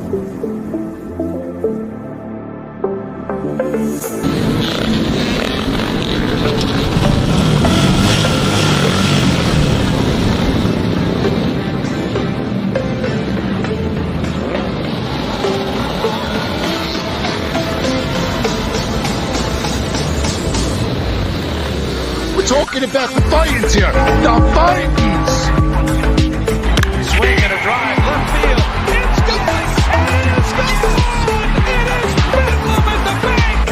Talking about the Titans here. The Titans. Swing and a drive, left field. It's gone. It's gone. It is bedlam at the bank.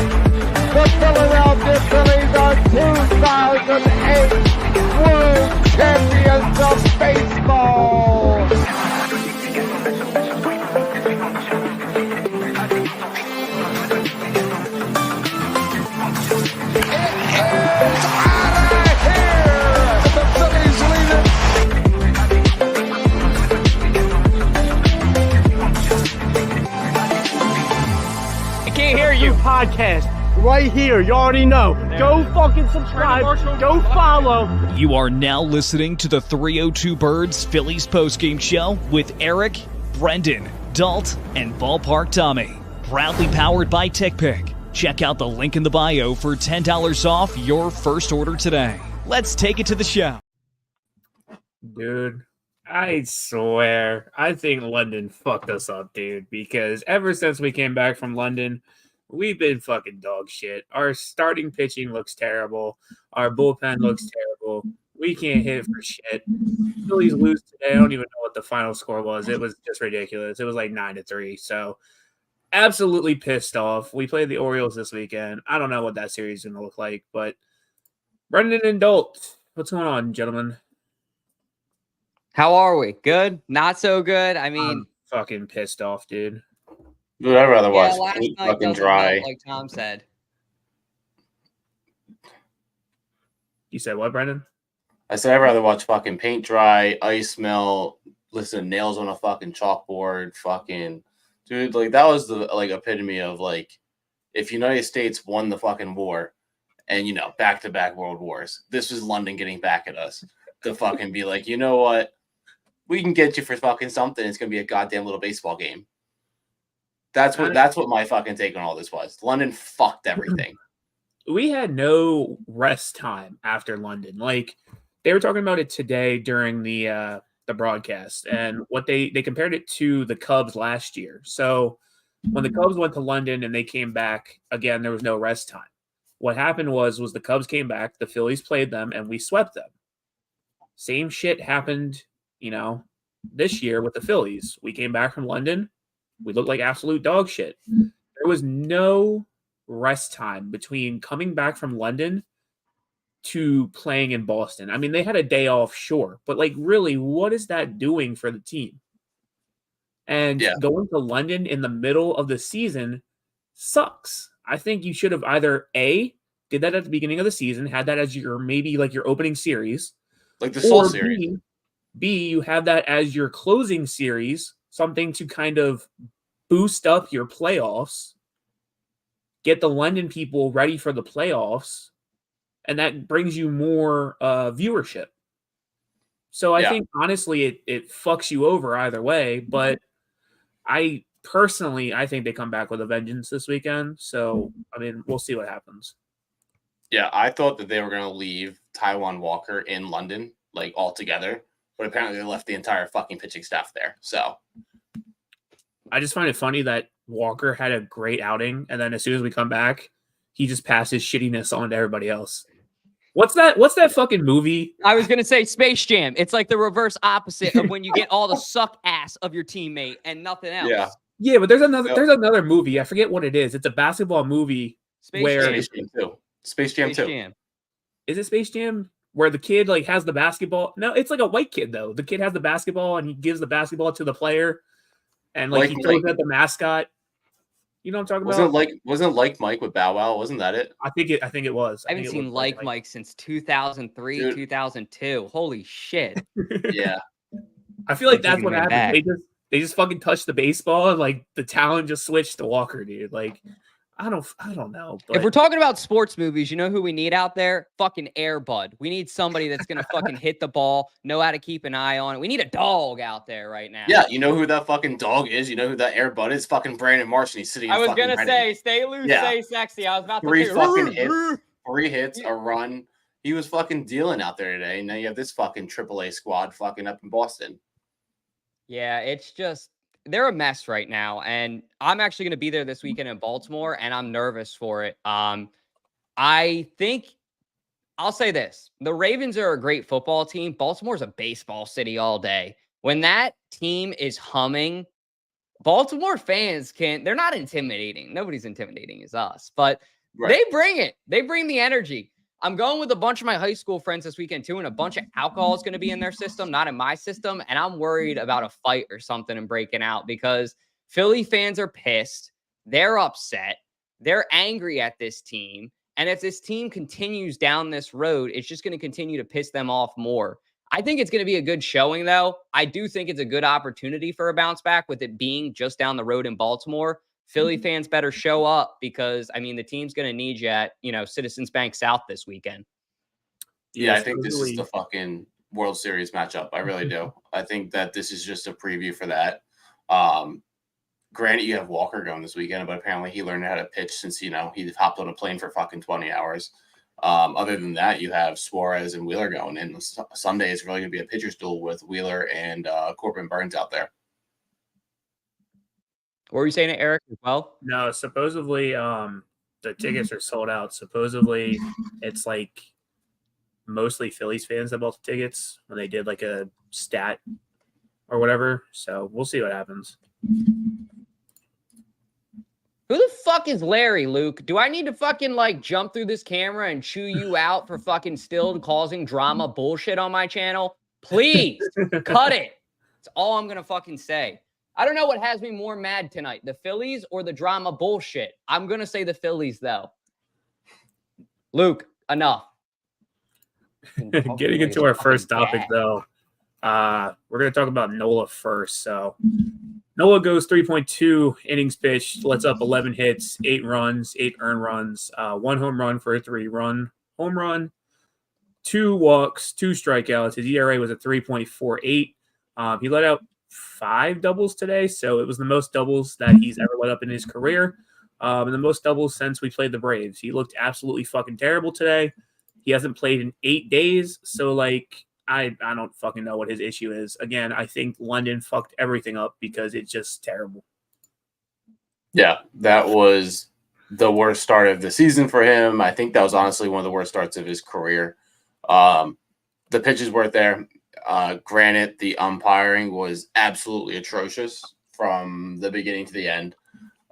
The Philadelphia Phillies are 2008 World Champions of Baseball. Podcast right here. You already know. Go fucking subscribe. Go follow. You are now listening to the 302 Birds Phillies postgame show with Eric, Brendan, Dalt, and Ballpark Tommy. Proudly powered by TickPick. Check out the link in the bio for $10 off your first order today. Let's take it to the show. Dude, I swear, I think London fucked us up, dude, because ever since we came back from London, we've been fucking dog shit. Our starting pitching looks terrible. Our bullpen looks terrible. We can't hit for shit. Phillies lose today. I don't even know what the final score was. It was just ridiculous. It was like 9-3. So absolutely pissed off. We played the Orioles this weekend. I don't know what that series is going to look like, but Brendan and Dalt, what's going on, gentlemen? How are we? Good? Not so good? I mean, I'm fucking pissed off, dude. Dude, I'd rather watch last paint night fucking doesn't dry. help, like Tom said. You said what, Brendan? I said I'd rather watch fucking paint dry, ice melt, listen to nails on a fucking chalkboard, fucking dude. Like that was the like epitome of like if United States won the fucking war, and back-to-back world wars. This was London getting back at us to fucking be like, you know what, we can get you for fucking something. It's gonna be a goddamn little baseball game. That's what my fucking take on all this was. London fucked everything. We had no rest time after London. Like they were talking about it today during the broadcast, and what they compared it to the Cubs last year. So when the Cubs went to London and they came back again, there was no rest time. What happened was the Cubs came back, the Phillies played them, and we swept them. Same shit happened, this year with the Phillies. We came back from London. We looked like absolute dog shit. There was no rest time between coming back from London to playing in Boston. I mean, they had a day off, sure, but like really, what is that doing for the team? And going to London in the middle of the season sucks. I think you should have either A, did that at the beginning of the season, had that as your maybe like your opening series. Like the Soul series. B, you have that as your closing series, something to kind of boost up your playoffs, get the London people ready for the playoffs, and that brings you more viewership. So I think, honestly, it fucks you over either way, but I think they come back with a vengeance this weekend. So, I mean, we'll see what happens. Yeah, I thought that they were going to leave Taiwan Walker in London, like, altogether. But apparently they left the entire fucking pitching staff there. So I just find it funny that Walker had a great outing, and then as soon as we come back, he just passes shittiness on to everybody else. What's that fucking movie? I was going to say Space Jam. It's like the reverse opposite of when you get all the suck ass of your teammate and nothing else. Yeah, but there's another movie. I forget what it is. It's a basketball movie. Space Jam 2. Space Jam 2. Is it Space Jam? Where the kid like has the basketball? No, it's like a white kid though. The kid has the basketball and he gives the basketball to the player, and like he throws at the mascot. You know what I'm talking about? Wasn't like Mike with Bow Wow? Wasn't that it? I think it was. I haven't seen like Mike since 2003, Dude. 2002. Holy shit! Yeah, I feel like that's what happened. They just fucking touched the baseball and like the talent just switched to Walker, dude. Like I don't know. If But we're talking about sports movies, you know who we need out there? Fucking Air Bud. We need somebody that's going to fucking hit the ball, know how to keep an eye on it. We need a dog out there right now. Yeah, you know who that fucking dog is? You know who that Air Bud is? Fucking Brandon Marsh, and he's sitting in I was fucking going to Reading. say, stay loose, Yeah. stay sexy. I was about to Three say, fucking hits, 3 hits, a run. He was fucking dealing out there today. And now you have this fucking AAA squad fucking up in Boston. Yeah, it's just they're a mess right now, and I'm actually going to be there this weekend in Baltimore, and I'm nervous for it. I think I'll say this: the Ravens are a great football team. Baltimore's a baseball city all day. When that team is humming, Baltimore fans they're not intimidating. Nobody's intimidating as us, but they bring it. They bring the energy. I'm going with a bunch of my high school friends this weekend too, and a bunch of alcohol is going to be in their system, not in my system. And I'm worried about a fight or something and breaking out because Philly fans are pissed. They're upset. They're angry at this team. And if this team continues down this road, it's just going to continue to piss them off more. I think it's going to be a good showing, though. I do think it's a good opportunity for a bounce back with it being just down the road in Baltimore. Philly fans better show up because, I mean, the team's going to need you at, Citizens Bank South this weekend. Yeah, I think this is the fucking World Series matchup. I really do. I think that this is just a preview for that. Granted, you have Walker going this weekend, but apparently he learned how to pitch since, he hopped on a plane for fucking 20 hours. Other than that, you have Suarez and Wheeler going, and Sunday is really going to be a pitcher's duel with Wheeler and Corbin Burns out there. What were you saying to Eric as well? No, supposedly the tickets are sold out. Supposedly it's like mostly Phillies fans that bought the tickets when they did like a stat or whatever. So we'll see what happens. Who the fuck is Larry, Luke? Do I need to fucking jump through this camera and chew you out for fucking still causing drama bullshit on my channel? Please cut it. That's all I'm going to fucking say. I don't know what has me more mad tonight, the Phillies or the drama bullshit. I'm going to say the Phillies, though. Luke, enough. Getting into our first topic, though, we're going to talk about Nola first. So Nola goes 3.2 innings pitched, lets up 11 hits, 8 runs, 8 earned runs, 1 home run for a 3-run home run, 2 walks, 2 strikeouts. His ERA was a 3.48. He let out 5 doubles today, so it was the most doubles that he's ever let up in his career, and the most doubles since we played the Braves. He looked absolutely fucking terrible today. He hasn't played in 8 days, so I don't fucking know what his issue is. Again, I think London fucked everything up because it's just terrible. Yeah, that was the worst start of the season for him. I think that was honestly one of the worst starts of his career. The pitches weren't there. Granted, the umpiring was absolutely atrocious from the beginning to the end.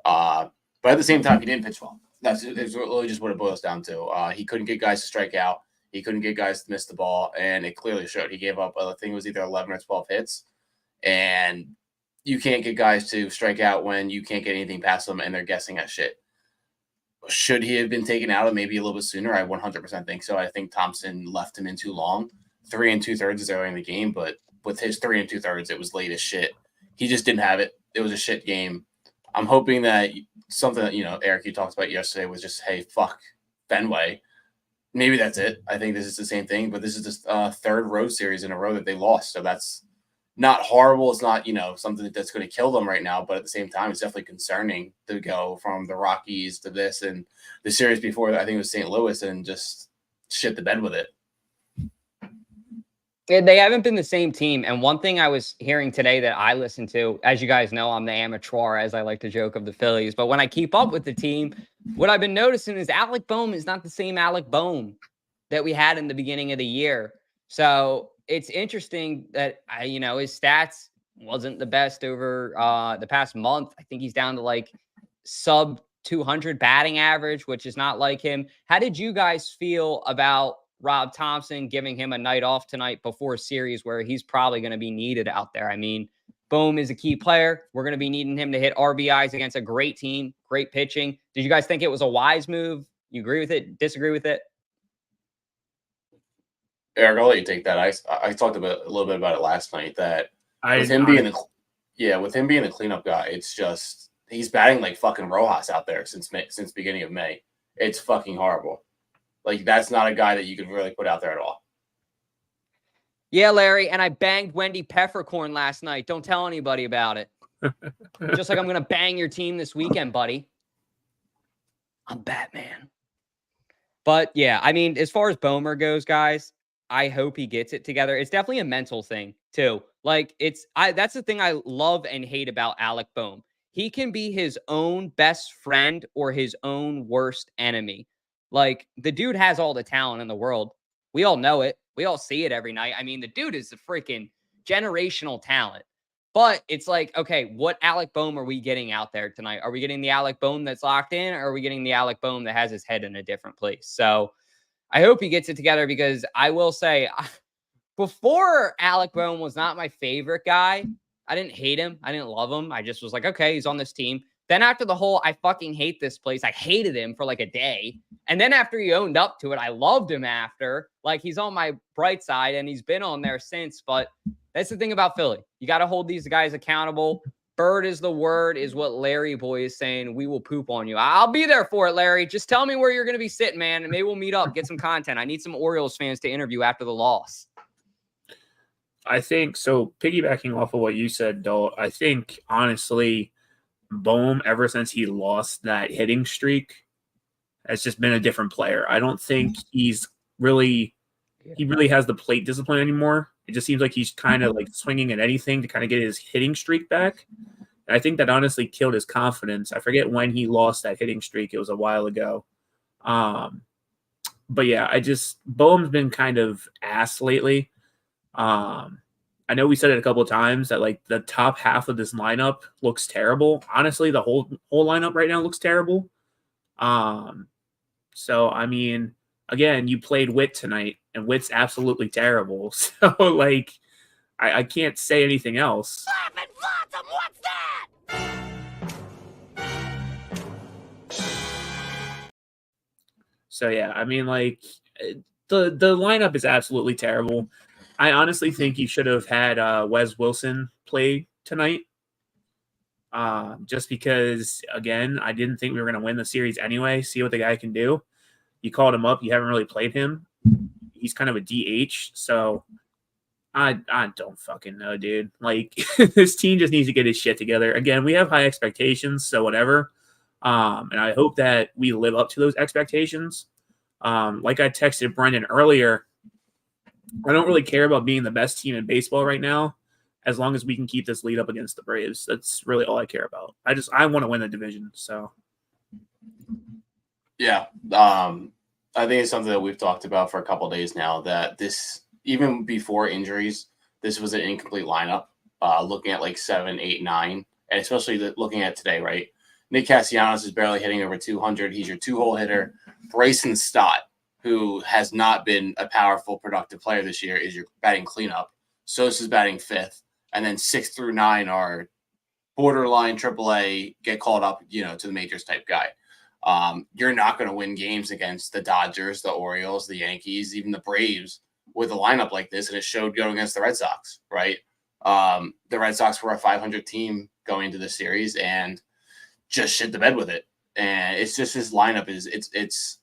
But at the same time, he didn't pitch well. That's really just what it boils down to. He couldn't get guys to strike out. He couldn't get guys to miss the ball, and it clearly showed. He gave up, I think it was either 11 or 12 hits, and you can't get guys to strike out when you can't get anything past them, and they're guessing at shit. Should he have been taken out maybe a little bit sooner? I 100% think so. I think Thompson left him in too long. 3 2/3 is early in the game, but with his 3 2/3, it was late as shit. He just didn't have it. It was a shit game. I'm hoping that something that, Eric, you talked about yesterday was just, hey, fuck Fenway. Maybe that's it. I think this is the same thing, but this is the third road series in a row that they lost. So that's not horrible. It's not, something that's going to kill them right now. But at the same time, it's definitely concerning to go from the Rockies to this and the series before, I think it was St. Louis, and just shit the bed with it. They haven't been the same team. And one thing I was hearing today that I listened to, as you guys know, I'm the amateur, as I like to joke, of the Phillies. But when I keep up with the team, what I've been noticing is Alec Boehm is not the same Alec Boehm that we had in the beginning of the year. So it's interesting that, his stats wasn't the best over the past month. I think he's down to sub 200 batting average, which is not like him. How did you guys feel about Rob Thompson giving him a night off tonight before a series where he's probably going to be needed out there? I mean, Boehm is a key player. We're going to be needing him to hit RBIs against a great team, great pitching. Did you guys think it was a wise move? You agree with it? Disagree with it? Eric, I'll let you take that. I talked a little bit about it last night. That with him being the cleanup guy, it's just he's batting like fucking Rojas out there since beginning of May. It's fucking horrible. Like, that's not a guy that you could really put out there at all. Yeah, Larry, and I banged Wendy Peppercorn last night. Don't tell anybody about it. Just like I'm going to bang your team this weekend, buddy. I'm Batman. But, yeah, I mean, as far as Bomer goes, guys, I hope he gets it together. It's definitely a mental thing, too. Like, that's the thing I love and hate about Alec Bohm. He can be his own best friend or his own worst enemy. Like, the dude has all the talent in the world. We all know it. We all see it every night. I mean, the dude is a freaking generational talent. But it's like, okay, what Alec Bohm are we getting out there tonight? Are we getting the Alec Bohm that's locked in, or are we getting the Alec Bohm that has his head in a different place? So I hope he gets it together, because I will say, before Alec Bohm was not my favorite guy. I didn't hate him. I didn't love him. I just was like, okay, he's on this team. Then after the whole, I fucking hate this place, I hated him for like a day. And then after he owned up to it, I loved him after. Like, he's on my bright side, and he's been on there since. But that's the thing about Philly. You got to hold these guys accountable. Bird is the word, is what Larry Boy is saying. We will poop on you. I'll be there for it, Larry. Just tell me where you're going to be sitting, man, and maybe we'll meet up, get some content. I need some Orioles fans to interview after the loss. I think so. Piggybacking off of what you said, Dalt, I think honestly, Bohm, ever since he lost that hitting streak, has just been a different player. I don't think he really has the plate discipline anymore. It just seems like he's kind of like swinging at anything to kind of get his hitting streak back. And I think that honestly killed his confidence. I forget when he lost that hitting streak. It was a while ago. But yeah, Bohm's been kind of ass lately. I know we said it a couple of times that like the top half of this lineup looks terrible. Honestly, the whole lineup right now looks terrible. So I mean, again, you played Witt tonight, and Witt's absolutely terrible. So like, I can't say anything else. What's that? So yeah, I mean, like the lineup is absolutely terrible. I honestly think you should have had Wes Wilson play tonight. Just because, again, I didn't think we were going to win the series anyway. See what the guy can do. You called him up. You haven't really played him. He's kind of a DH. So I don't fucking know, dude. Like, this team just needs to get his shit together. Again, we have high expectations, so whatever. And I hope that we live up to those expectations. Like I texted Brendan earlier, I don't really care about being the best team in baseball right now, as long as we can keep this lead up against the Braves. That's really all I care about. I want to win the division. So, yeah, I think it's something that we've talked about for a couple of days now. That this, even before injuries, this was an incomplete lineup. Looking at like 7, 8, 9, and especially looking at today, right? Nick Castellanos is barely hitting over 200. He's your 2-hole hitter. Bryson Stott, who has not been a powerful, productive player this year, is your batting cleanup. Sosa's batting 5th. And then 6 through 9 are borderline AAA, get called up, to the majors type guy. You're not going to win games against the Dodgers, the Orioles, the Yankees, even the Braves with a lineup like this. And it showed going against the Red Sox, right? The Red Sox were a 500 team going into the series and just shit the bed with it. And it's just his lineup it's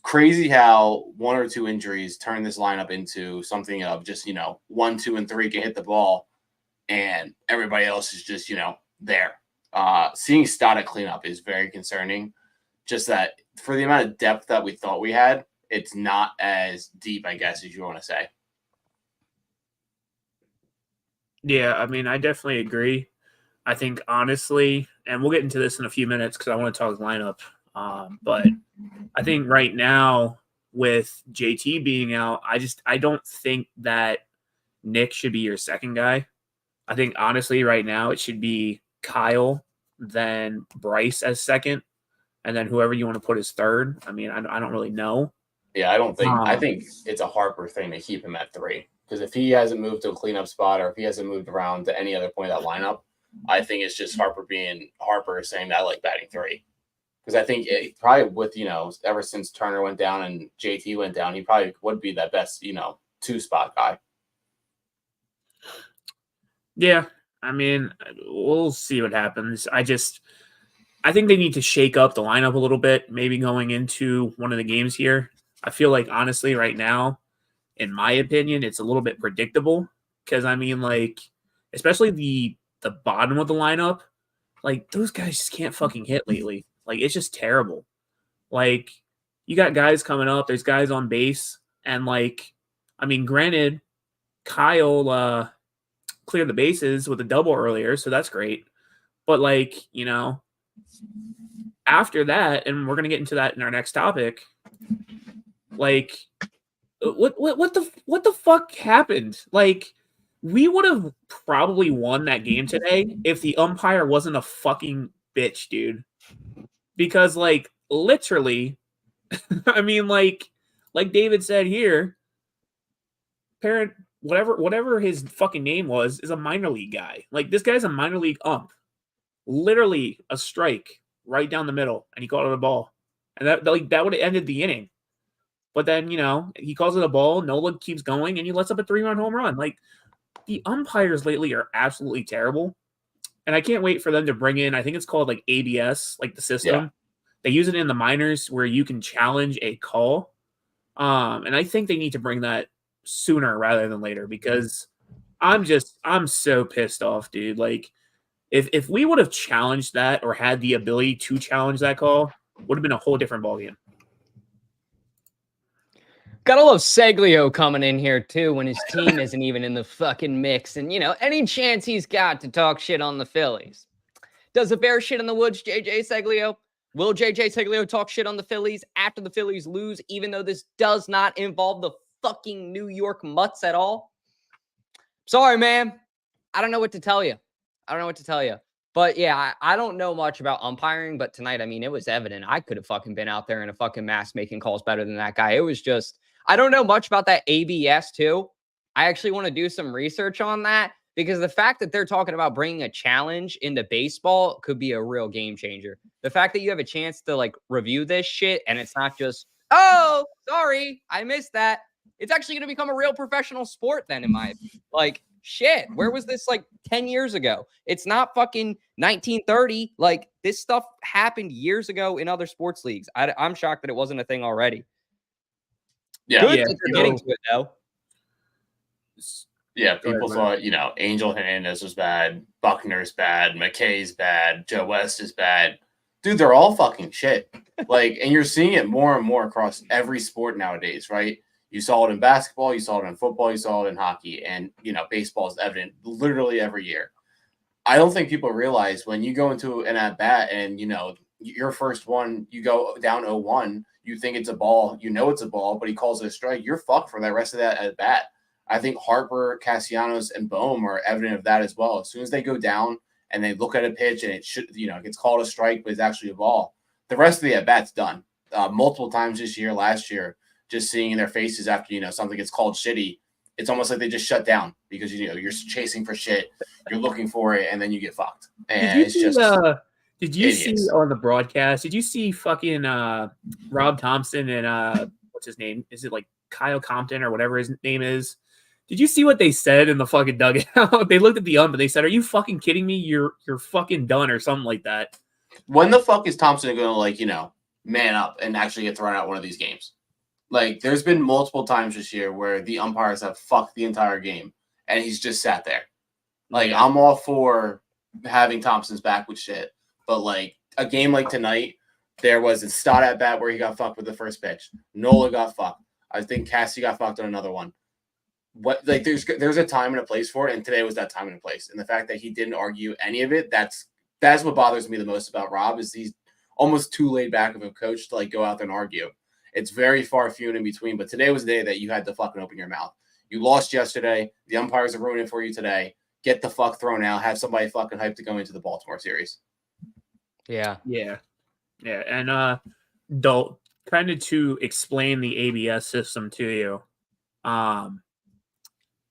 crazy how 1 or 2 injuries turn this lineup into something of just, 1, 2, and 3 can hit the ball and everybody else is just, there. Seeing Stott at cleanup is very concerning. Just that for the amount of depth that we thought we had, it's not as deep, I guess, as you want to say. yeah, I mean, I definitely agree. I think honestly, and we'll get into this in a few minutes because I want to talk lineup. But I think right now with JT being out, I don't think that Nick should be your second guy. I think honestly right now it should be Kyle, then Bryce as second, and then whoever you want to put as third. I mean, I don't really know. Yeah, I think it's a Harper thing to keep him at 3. Because if he hasn't moved to a cleanup spot or if he hasn't moved around to any other point of that lineup, I think it's just Harper being Harper saying that I like batting 3. Because I think probably with, ever since Turner went down and JT went down, he probably would be that best, 2-spot guy. Yeah, I mean, we'll see what happens. I think they need to shake up the lineup a little bit, maybe going into one of the games here. I feel like, honestly, right now, in my opinion, it's a little bit predictable because, I mean, like, especially the bottom of the lineup, like, those guys just can't fucking hit lately. Like, it's just terrible. Like, you got guys coming up, there's guys on base, and, like, I mean, granted, Kyle cleared the bases with a double earlier, so that's great. But, like, you know, after that, and we're gonna get into that in our next topic, like, what the fuck happened? Like, we would have probably won that game today if the umpire wasn't a fucking bitch, dude. Because, like, literally, I mean, like David said here, parent, whatever his fucking name was, is a minor league guy. Like, this guy's a minor league ump. Literally a strike right down the middle, and he called it a ball. And that would have ended the inning. But then, you know, he calls it a ball, Nola keeps going, and he lets up a 3-run home run. Like, the umpires lately are absolutely terrible. And I can't wait for them to bring in, I think it's called, like, ABS, like the system. Yeah. They use it in the minors where you can challenge a call. And I think they need to bring that sooner rather than later because I'm so pissed off, dude. Like, if we would have challenged that or had the ability to challenge that call, would have been a whole different ballgame. Gotta love Seglio coming in here too when his team isn't even in the fucking mix. And, you know, any chance he's got to talk shit on the Phillies. Does a bear shit in the woods, JJ Seglio? Will JJ Seglio talk shit on the Phillies after the Phillies lose, even though this does not involve the fucking New York Mutts at all? Sorry, man. I don't know what to tell you. But yeah, I don't know much about umpiring, but tonight, I mean, it was evident. I could have fucking been out there in a fucking mask making calls better than that guy. It was just, I don't know much about that ABS too. I actually want to do some research on that because the fact that they're talking about bringing a challenge into baseball could be a real game changer. The fact that you have a chance to like review this shit and it's not just, oh, sorry, I missed that. It's actually going to become a real professional sport then in my opinion. Like, shit, where was this like 10 years ago? It's not fucking 1930. Like, this stuff happened years ago in other sports leagues. I'm shocked that it wasn't a thing already. Yeah. Good that they're getting to it, though. Yeah, people thought, you know, Angel Hernandez was bad, Buckner's bad, McKay's bad, Joe West is bad. Dude, they're all fucking shit. Like, and you're seeing it more and more across every sport nowadays, right? You saw it in basketball, you saw it in football, you saw it in hockey, and, you know, baseball is evident literally every year. I don't think people realize when you go into an at-bat and, you know, your first one, you go down 0-1, you think it's a ball, you know it's a ball, but he calls it a strike, you're fucked for the rest of that at-bat. I think Harper, Castellanos, and Bohm are evident of that as well. As soon as they go down and they look at a pitch and it should, you know, it gets called a strike, but it's actually a ball, the rest of the at-bat's done. Multiple times this year, last year, just seeing in their faces after, you know, something gets called shitty, it's almost like they just shut down because, you know, you're chasing for shit, you're looking for it, and then you get fucked. And it's just did you see on the broadcast, did you see fucking Rob Thompson and what's his name? Is it like Kyle Compton or whatever his name is? Did you see what they said in the fucking dugout? They looked at the ump and they said, "Are you fucking kidding me? You're fucking done," or something like that. When the fuck is Thompson going to, like, you know, man up and actually get thrown out one of these games? Like, there's been multiple times this year where the umpires have fucked the entire game, and he's just sat there. Like, I'm all for having Thompson's back with shit, but, like, a game like tonight, there was a Stott at bat where he got fucked with the first pitch. Nola got fucked. I think Cassie got fucked on another one. What, like, there's a time and a place for it, and today was that time and a place. And the fact that he didn't argue any of it, that's what bothers me the most about Rob, is he's almost too laid back of a coach to, like, go out there and argue. It's very far few and in between, but today was the day that you had to fucking open your mouth. You lost yesterday. The umpires are ruining it for you today. Get the fuck thrown out. Have somebody fucking hyped to go into the Baltimore series. Yeah. And kind of to explain the ABS system to you.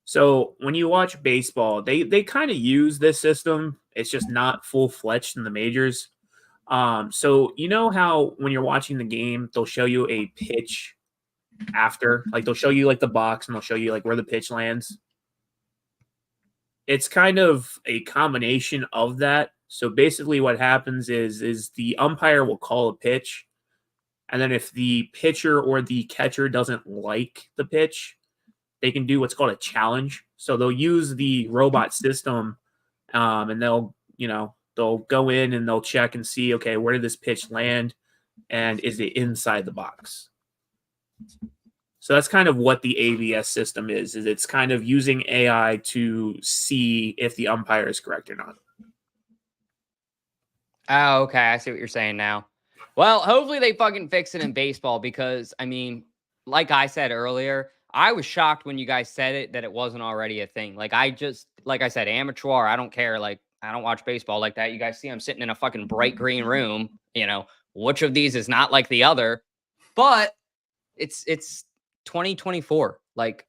So when you watch baseball, they kind of use this system. It's just not full-fledged in the majors. So you know how when you're watching the game, they'll show you a pitch after, like they'll show you like the box and they'll show you like where the pitch lands. it's kind of a combination of that. So basically what happens is the umpire will call a pitch, and then if the pitcher or the catcher doesn't like the pitch, they can do what's called a challenge. So they'll use the robot system, and they'll go in and they'll check and see, okay, where did this pitch land, and is it inside the box? So that's kind of what the ABS system is it's kind of using AI to see if the umpire is correct or not. Oh, okay. I see what you're saying now. Well, hopefully they fucking fix it in baseball because, I mean, like I said earlier, I was shocked when you guys said it that it wasn't already a thing. Like I said, amateur, I don't care. Like I don't watch baseball like that. You guys see I'm sitting in a fucking bright green room, which of these is not like the other, but it's 2024. Like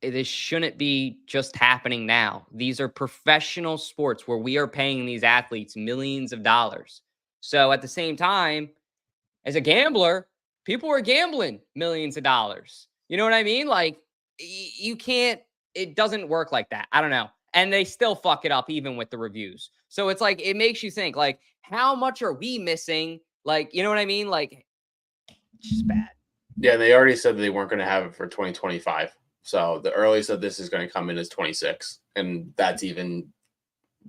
this shouldn't be just happening now. These are professional sports where we are paying these athletes millions of dollars. So at the same time, as a gambler, people are gambling millions of dollars. You know what I mean? Like you can't, it doesn't work like that. I don't know. And they still fuck it up even with the reviews. So it's like, it makes you think like, how much are we missing? Like, you know what I mean? Like it's just bad. Yeah. They already said that they weren't going to have it for 2025. So the earliest that this is going to come in is 26. And that's even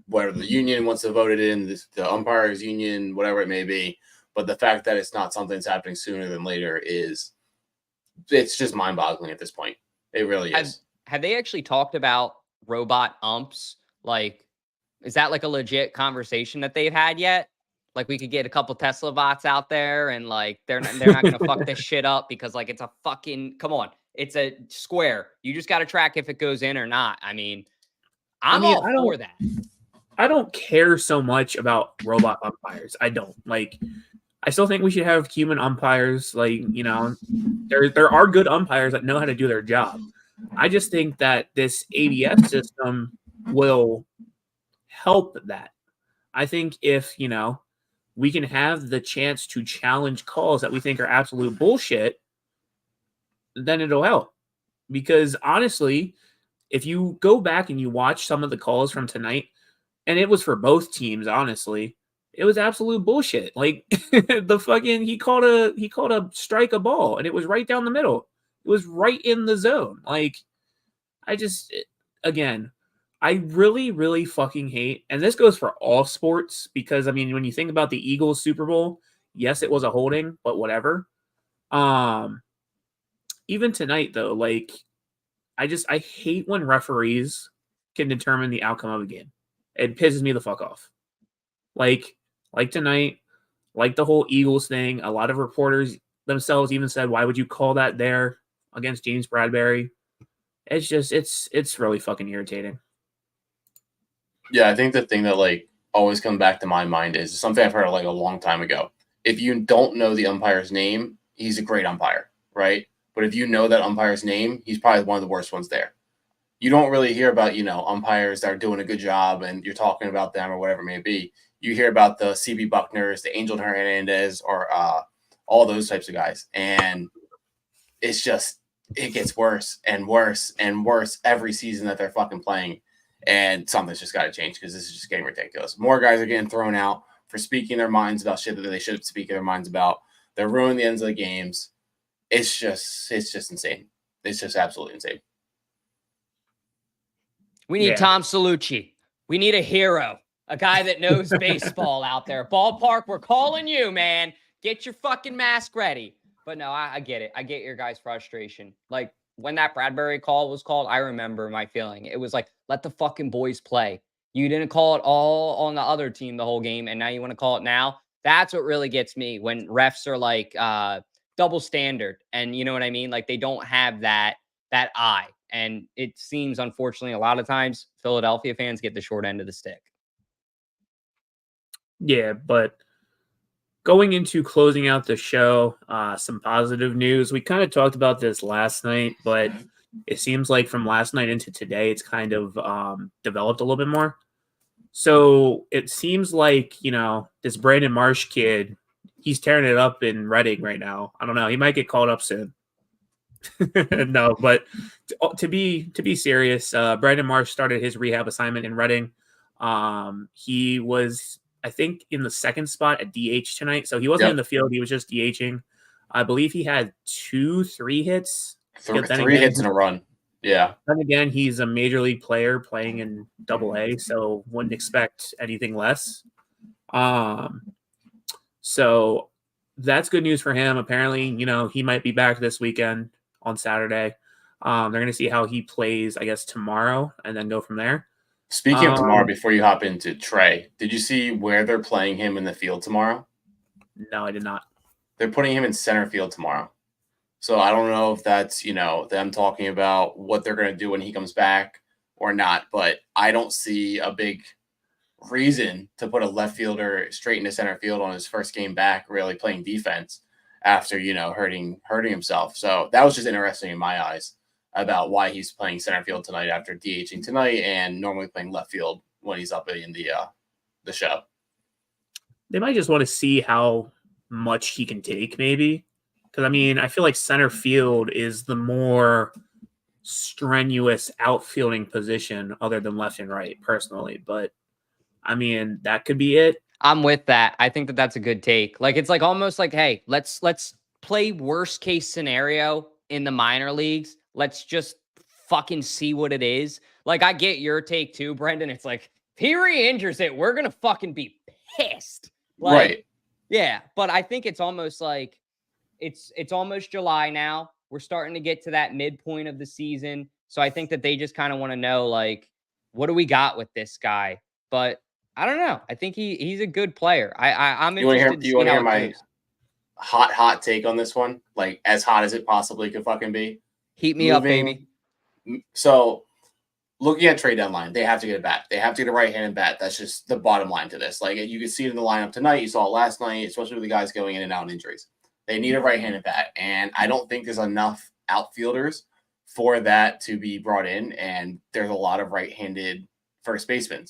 whether the union wants to vote it in, the umpires union, whatever it may be. But the fact that it's not something that's happening sooner than later it's just mind-boggling at this point. It really is. Have they actually talked about robot umps? Like, is that like a legit conversation that they've had yet? Like we could get a couple Tesla bots out there and like they're not going to fuck this shit up because like it's a fucking, come on. It's a square. You just got to track if it goes in or not. I mean, I'm all for that. I don't care so much about robot umpires. I don't. Like, I still think we should have human umpires. Like, there are good umpires that know how to do their job. I just think that this ABS system will help that. I think if, we can have the chance to challenge calls that we think are absolute bullshit, then it'll help. Because honestly, if you go back and you watch some of the calls from tonight, and it was for both teams, honestly, it was absolute bullshit. Like the fucking he called a strike a ball and it was right down the middle. It was right in the zone. Like I really, really fucking hate, and this goes for all sports because I mean, when you think about the Eagles Super Bowl, yes, it was a holding, but whatever. Even tonight though, like I hate when referees can determine the outcome of a game. It pisses me the fuck off. Like tonight, like the whole Eagles thing, a lot of reporters themselves even said, why would you call that there against James Bradbury? It's just, it's really fucking irritating. Yeah, I think the thing that like always comes back to my mind is something I've heard like a long time ago. If you don't know the umpire's name, he's a great umpire, right? But if you know that umpire's name, he's probably one of the worst ones there. You don't really hear about, umpires that are doing a good job and you're talking about them or whatever it may be. You hear about the CB Buckners, the Angel Hernandez, or all those types of guys. And it's just, it gets worse and worse and worse every season that they're fucking playing. And something's just got to change because this is just getting ridiculous. More guys are getting thrown out for speaking their minds about shit that they shouldn't speak their minds about. They're ruining the ends of the games. It's just insane. It's just absolutely insane. We need Tom Salucci. We need a hero, a guy that knows baseball out there. Ballpark, we're calling you, man. Get your fucking mask ready. But no, I get it. I get your guys' frustration. Like when that Bradbury call was called, I remember my feeling. It was like, let the fucking boys play. You didn't call it all on the other team the whole game, and now you want to call it now? That's what really gets me when refs are like double standard. And you know what I mean? Like they don't have that eye. And it seems, unfortunately, a lot of times Philadelphia fans get the short end of the stick. Yeah, but going into closing out the show, some positive news. We kind of talked about this last night, but it seems like from last night into today, it's kind of developed a little bit more. So it seems like, this Brandon Marsh kid, he's tearing it up in Reading right now. I don't know. He might get called up soon. No, but to be serious, Brandon Marsh started his rehab assignment in Reading. He was, I think, in the second spot at DH tonight, so he wasn't in the field. He was just DHing. I believe he had 2-3 hits. Three hits in a run. Yeah. Then again, he's a major league player playing in Double-A, so wouldn't expect anything less. So that's good news for him. Apparently, he might be back this weekend on Saturday. They're going to see how he plays, I guess, tomorrow and then go from there. Speaking of tomorrow, before you hop into Trea, did you see where they're playing him in the field tomorrow? No, I did not. They're putting him in center field tomorrow. So I don't know if that's, them talking about what they're going to do when he comes back or not, but I don't see a big reason to put a left fielder straight into center field on his first game back, really playing defense after, hurting himself. So that was just interesting in my eyes about why he's playing center field tonight after DHing tonight and normally playing left field when he's up in the show. They might just want to see how much he can take, maybe. Because, I feel like center field is the more strenuous outfielding position other than left and right, personally. But, that could be it. I'm with that. I think that that's a good take. Like, it's like almost like, hey, let's play worst case scenario in the minor leagues. Let's just fucking see what it is. Like, I get your take too, Brendan. It's like, if he re-injures it, we're going to fucking be pissed. Like, right. Yeah. But I think it's almost like, it's almost July now. We're starting to get to that midpoint of the season. So I think that they just kind of want to know, like, what do we got with this guy? But I don't know. I think he's a good player. I'm interested. Do you want to hear my hot take on this one? Like, as hot as it possibly could fucking be. Heat me up, baby. So looking at trade deadline, they have to get a bat. They have to get a right-handed bat. That's just the bottom line to this. Like, you can see it in the lineup tonight. You saw it last night, especially with the guys going in and out in injuries. They need a right-handed bat, and I don't think there's enough outfielders for that to be brought in, and there's a lot of right-handed first basemen.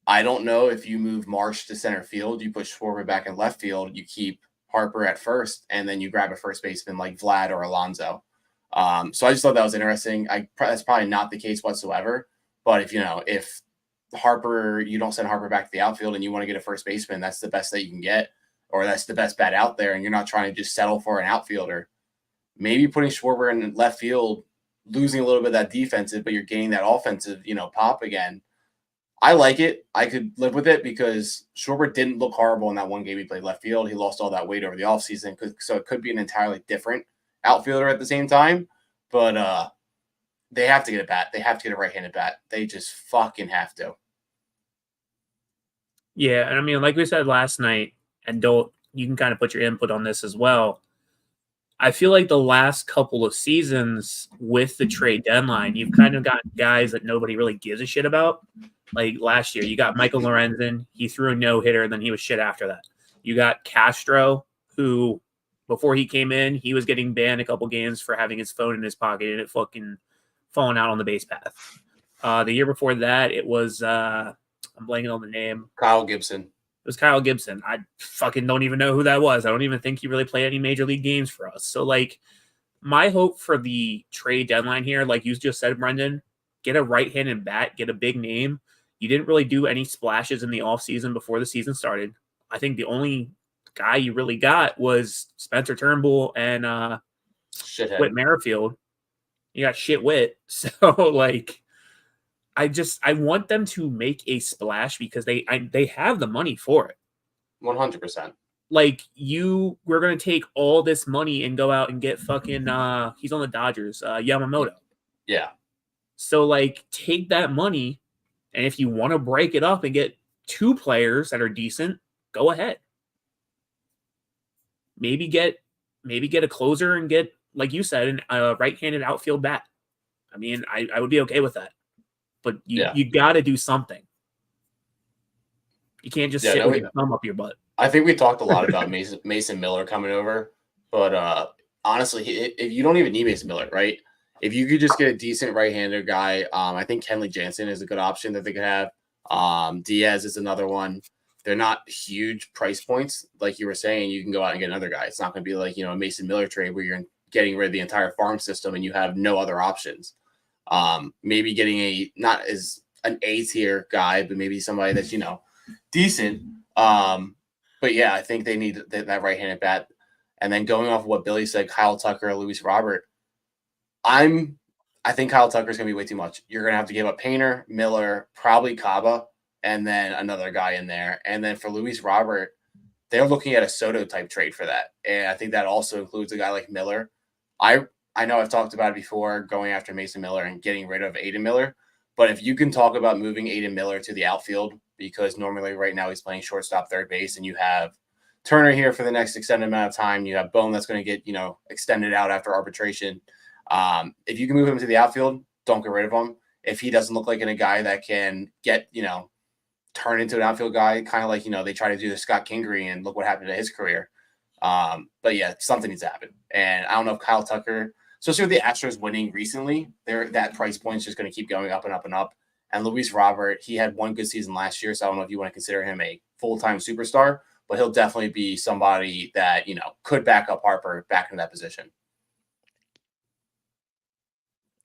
I don't know if you move Marsh to center field, you put Schwarber back in left field, you keep Harper at first, and then you grab a first baseman like Vlad or Alonso. So I just thought that was interesting. That's probably not the case whatsoever, but if Harper, you don't send Harper back to the outfield and you want to get a first baseman, that's the best that you can get, or that's the best bat out there, and you're not trying to just settle for an outfielder. Maybe putting Schwarber in left field, losing a little bit of that defensive, but you're gaining that offensive, pop again. I like it. I could live with it because Schwarber didn't look horrible in that one game he played left field. He lost all that weight over the offseason, so it could be an entirely different outfielder at the same time. But they have to get a bat. They have to get a right-handed bat. They just fucking have to. Yeah, and like we said last night, and you can kind of put your input on this as well. I feel like the last couple of seasons with the trade deadline, you've kind of got guys that nobody really gives a shit about. Like last year, you got Michael Lorenzen. He threw a no-hitter, and then he was shit after that. You got Castro, who, before he came in, he was getting banned a couple games for having his phone in his pocket and it fucking falling out on the base path. The year before that, it was, I'm blanking on the name. Kyle Gibson. It was Kyle Gibson. I fucking don't even know who that was. I don't even think he really played any major league games for us. So, my hope for the trade deadline here, like you just said, Brendan, get a right-handed bat, get a big name. You didn't really do any splashes in the offseason before the season started. I think the only guy you really got was Spencer Turnbull and Whit Merrifield. You got shit Whit. So, I want them to make a splash because they have the money for it. 100%. We're going to take all this money and go out and get fucking, he's on the Dodgers, Yamamoto. Yeah. So, take that money, and if you want to break it up and get two players that are decent, go ahead. Maybe get a closer and get, like you said, a right-handed outfield bat. I would be okay with that. But you got to do something. You can't just sit with your thumb up your butt. I think we talked a lot about Mason Miller coming over, but honestly, if you don't even need Mason Miller, right? If you could just get a decent right-hander guy, I think Kenley Jansen is a good option that they could have. Diaz is another one. They're not huge price points, like you were saying. You can go out and get another guy. It's not going to be like a Mason Miller trade where you're getting rid of the entire farm system and you have no other options. Maybe getting not as an A tier guy, but maybe somebody that's, decent. But yeah, I think they need that right-handed bat. And then going off of what Billy said, Kyle Tucker, Luis Robert, I think Kyle Tucker is going to be way too much. You're going to have to give up Painter, Miller, probably Kaba, and then another guy in there. And then for Luis Robert, they're looking at a Soto type trade for that. And I think that also includes a guy like Miller. I know I've talked about it before, going after Mason Miller and getting rid of Aiden Miller. But if you can talk about moving Aiden Miller to the outfield, because normally right now he's playing shortstop, third base, and you have Turner here for the next extended amount of time. You have Bone that's going to get, extended out after arbitration. If you can move him to the outfield, don't get rid of him. If he doesn't look like a guy that can get, turn into an outfield guy, kind of like, they try to do the Scott Kingery and look what happened to his career. But yeah, something needs to happen. And I don't know if Kyle Tucker, especially with the Astros winning recently, that price point is just going to keep going up and up and up. And Luis Robert, he had one good season last year, so I don't know if you want to consider him a full-time superstar, but he'll definitely be somebody that, could back up Harper back in that position.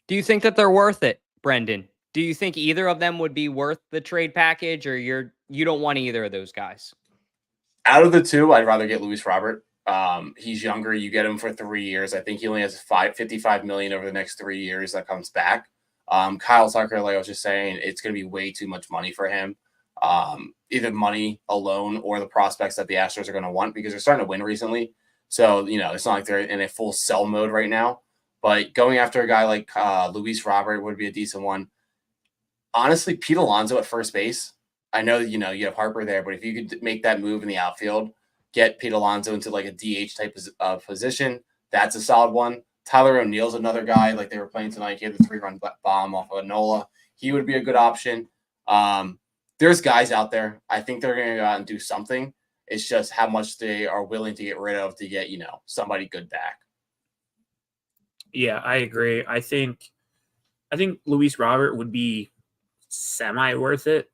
Do you think that they're worth it, Brendan? Do you think either of them would be worth the trade package, or you don't want either of those guys? Out of the two, I'd rather get Luis Robert. He's younger. You get him for 3 years. I think he only has $55 million over the next 3 years that comes back. Kyle Tucker, like I was just saying, it's going to be way too much money for him. Either money alone or the prospects that the Astros are going to want, because they're starting to win recently. So, it's not like they're in a full sell mode right now. But going after a guy like Luis Robert would be a decent one. Honestly, Pete Alonso at first base. I know, you have Harper there, but if you could make that move in the outfield, get Pete Alonso into like a DH type of position, that's a solid one. Tyler O'Neill's another guy, like they were playing tonight. He had the 3-run bomb off of Nola. He would be a good option. There's guys out there. I think they're going to go out and do something. It's just how much they are willing to get rid of to get, somebody good back. Yeah, I agree. I think Luis Robert would be semi worth it.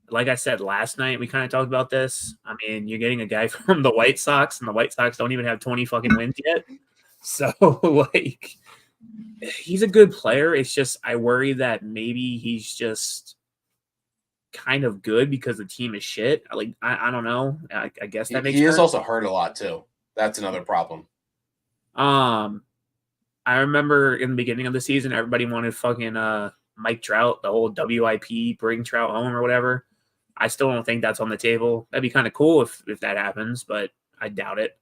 Like I said last night, we kind of talked about this. I mean, you're getting a guy from the White Sox, and the White Sox don't even have 20 fucking wins yet. So, like, he's a good player. It's just I worry that maybe he's just kind of good because the team is shit. Like, I don't know. I guess that makes sense. He is also hurt a lot, too. That's another problem. I remember in the beginning of the season, everybody wanted fucking Mike Trout, the whole WIP, bring Trout home or whatever. I still don't think that's on the table. That'd be kind of cool if that happens, but I doubt it.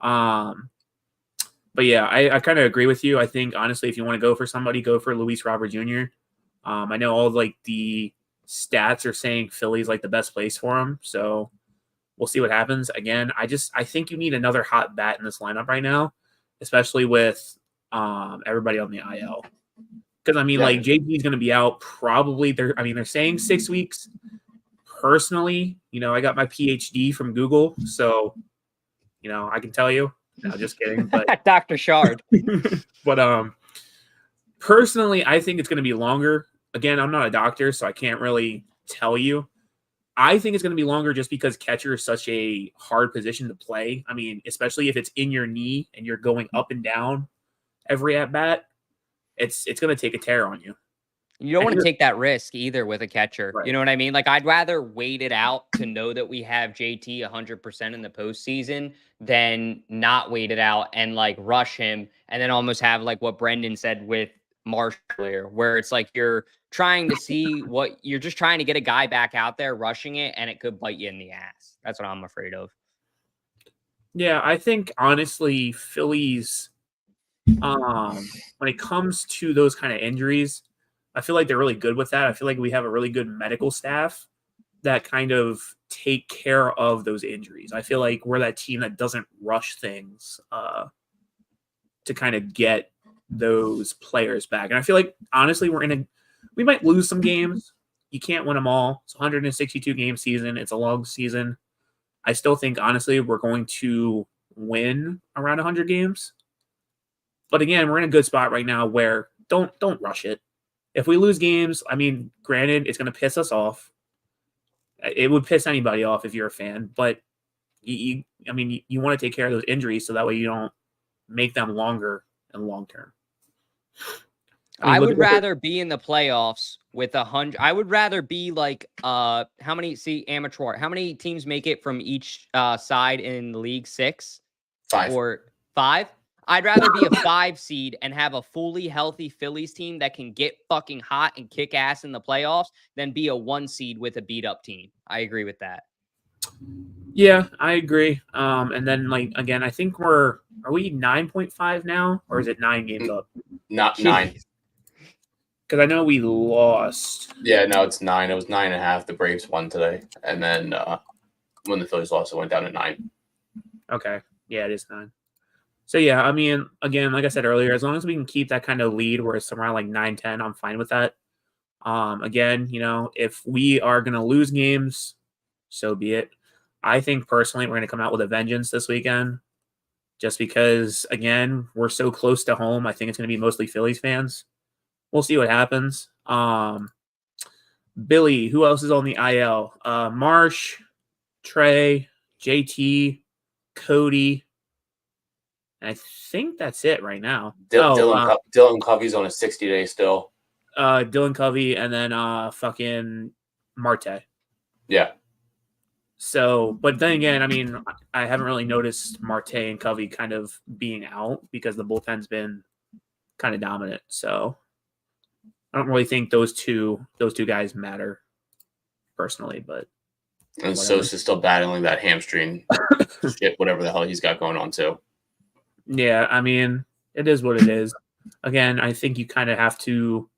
But yeah, I kind of agree with you. I think, honestly, if you want to go for somebody, go for Luis Robert Jr. I know all like the stats are saying Philly's like the best place for him, so we'll see what happens. Again, I think you need another hot bat in this lineup right now, especially with everybody on the IL. Because like JP is going to be out probably. They're saying 6 weeks. Personally, I got my PhD from Google, so I can tell you. No, just kidding. But Dr. Shard. But personally, I think it's going to be longer. Again, I'm not a doctor, so I can't really tell you. I think it's going to be longer just because catcher is such a hard position to play. I mean, especially if it's in your knee and you're going up and down every at bat, it's going to take a tear on you. You don't want to take that risk either with a catcher. Right. You know what I mean? Like, I'd rather wait it out to know that we have JT 100% in the postseason than not wait it out and like rush him and then almost have like what Brendan said with Marsh earlier, where it's like you're trying to see what you're just trying to get a guy back out there rushing it, and it could bite you in the ass. That's what I'm afraid of. Yeah, I think honestly, Phillies, when it comes to those kind of injuries, I feel like they're really good with that. I feel like we have a really good medical staff that kind of take care of those injuries. I feel like we're that team that doesn't rush things to kind of get those players back. And I feel like, honestly, we might lose some games. You can't win them all. It's a 162 game season. It's a long season. I still think, honestly, we're going to win around 100 games. But again, we're in a good spot right now where don't rush it. If we lose games, I mean, granted, it's going to piss us off. It would piss anybody off if you're a fan, but you want to take care of those injuries so that way you don't make them longer and long term. I would rather be in the playoffs with 100. I would rather be like, how many teams make it from each side in the league? 6? 5 or 5? I'd rather be a 5 seed and have a fully healthy Phillies team that can get fucking hot and kick ass in the playoffs than be a 1 seed with a beat up team. I agree with that. Yeah, I agree. And then like again, I think are we 9.5 now, or is it 9 games up? Not 9. Because I know we lost. Yeah, no, it's 9. It was 9.5. The Braves won today, and then when the Phillies lost, it went down to 9. Okay, yeah, it is 9. So yeah, I mean, again, like I said earlier, as long as we can keep that kind of lead where it's around like 9-10, I'm fine with that. Again, if we are gonna lose games, so be it. I think personally we're gonna come out with a vengeance this weekend, just because again we're so close to home. I think it's gonna be mostly Phillies fans. We'll see what happens. Billy, who else is on the IL? Marsh, Trea, JT, Cody. I think that's it right now. Dylan Covey's on a 60-day still. Dylan Covey and then fucking Marte. Yeah. So, but then again, I mean, I haven't really noticed Marte and Covey kind of being out because the bullpen's been kind of dominant. So I don't really think those two guys matter personally, but and Sosa's still battling that hamstring shit, whatever the hell he's got going on too. Yeah, I mean, it is what it is. Again, I think you kind of have to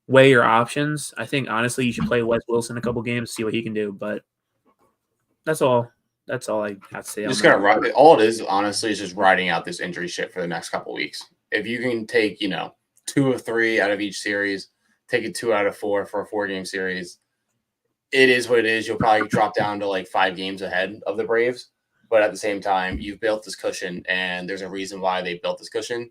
weigh your options. I think honestly you should play Wes Wilson a couple games, see what he can do, but that's all I have to say. Just gotta ride. All it is, honestly, is just riding out this injury shit for the next couple weeks. If you can take, 2 of 3 out of each series, take it 2 out of 4 for a 4-game series. It is what it is. You'll probably drop down to like 5 games ahead of the Braves, but at the same time, you've built this cushion, and there's a reason why they built this cushion.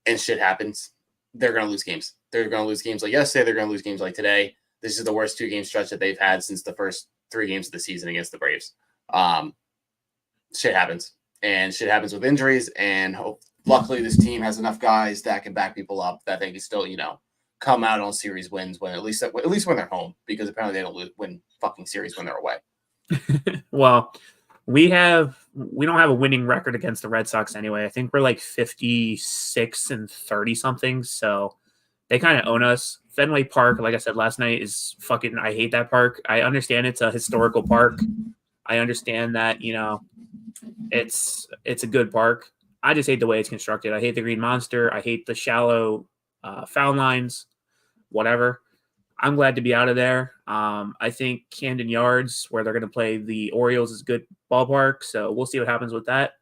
And shit happens. They're gonna lose games. They're gonna lose games like yesterday. They're gonna lose games like today. This is the worst 2-game stretch that they've had since the first 3 games of the season against the Braves. Shit happens, and shit happens with injuries. And luckily, this team has enough guys that can back people up that they can still, come out on series wins when at least when they're home, because apparently they don't win fucking series when they're away. Well, we don't have a winning record against the Red Sox anyway. I think we're like 56-30 something. So they kind of own us. Fenway Park, like I said last night, is fucking. I hate that park. I understand it's a historical park. I understand that it's a good park. I just hate the way it's constructed. I hate the Green Monster. I hate the shallow foul lines. Whatever. I'm glad to be out of there. I think Camden Yards, where they're going to play the Orioles, is a good ballpark. So we'll see what happens with that.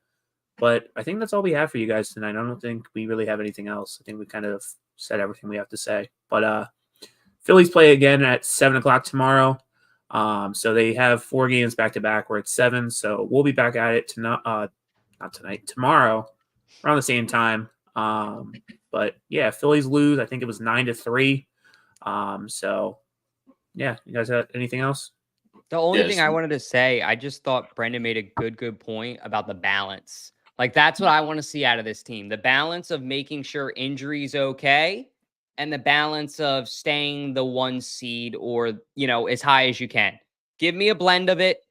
But I think that's all we have for you guys tonight. I don't think we really have anything else. I think we kind of said everything we have to say. But Phillies play again at 7:00 tomorrow. So they have 4 games back-to-back. We're at 7. So we'll be back at it not tonight, tomorrow, around the same time. But yeah, Phillies lose. I think it was 9-3. So yeah, you guys have anything else? The only thing I wanted to say, I just thought Brendan made a good point about the balance. Like, that's what I want to see out of this team. The balance of making sure injury's okay, and the balance of staying the 1 seed or, as high as you can. Give me a blend of it.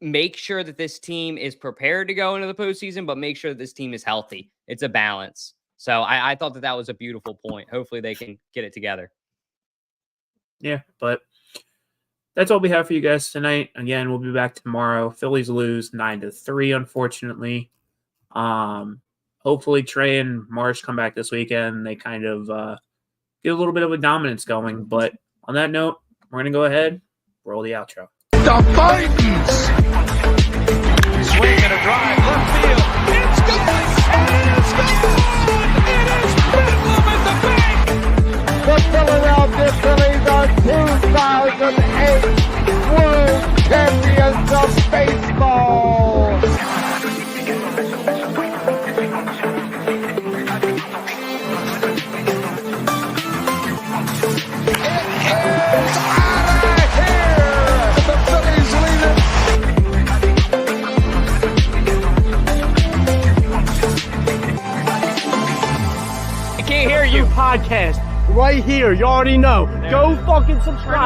Make sure that this team is prepared to go into the postseason, but make sure that this team is healthy. It's a balance. So I thought that was a beautiful point. Hopefully they can get it together. Yeah, but that's all we have for you guys tonight. Again, we'll be back tomorrow. Phillies lose 9-3, unfortunately. Hopefully Trea and Marsh come back this weekend. They kind of get a little bit of a dominance going. But on that note, we're going to go ahead, roll the outro. The Vikings! Swing and a drive, left field. It's gone! It's gone! It is Bedlam at the bank! The Philadelphia Phillies are 2008 World Champions of Baseball. It is out of here! The Phillies lead it podcast right here. You already know. Go fucking subscribe.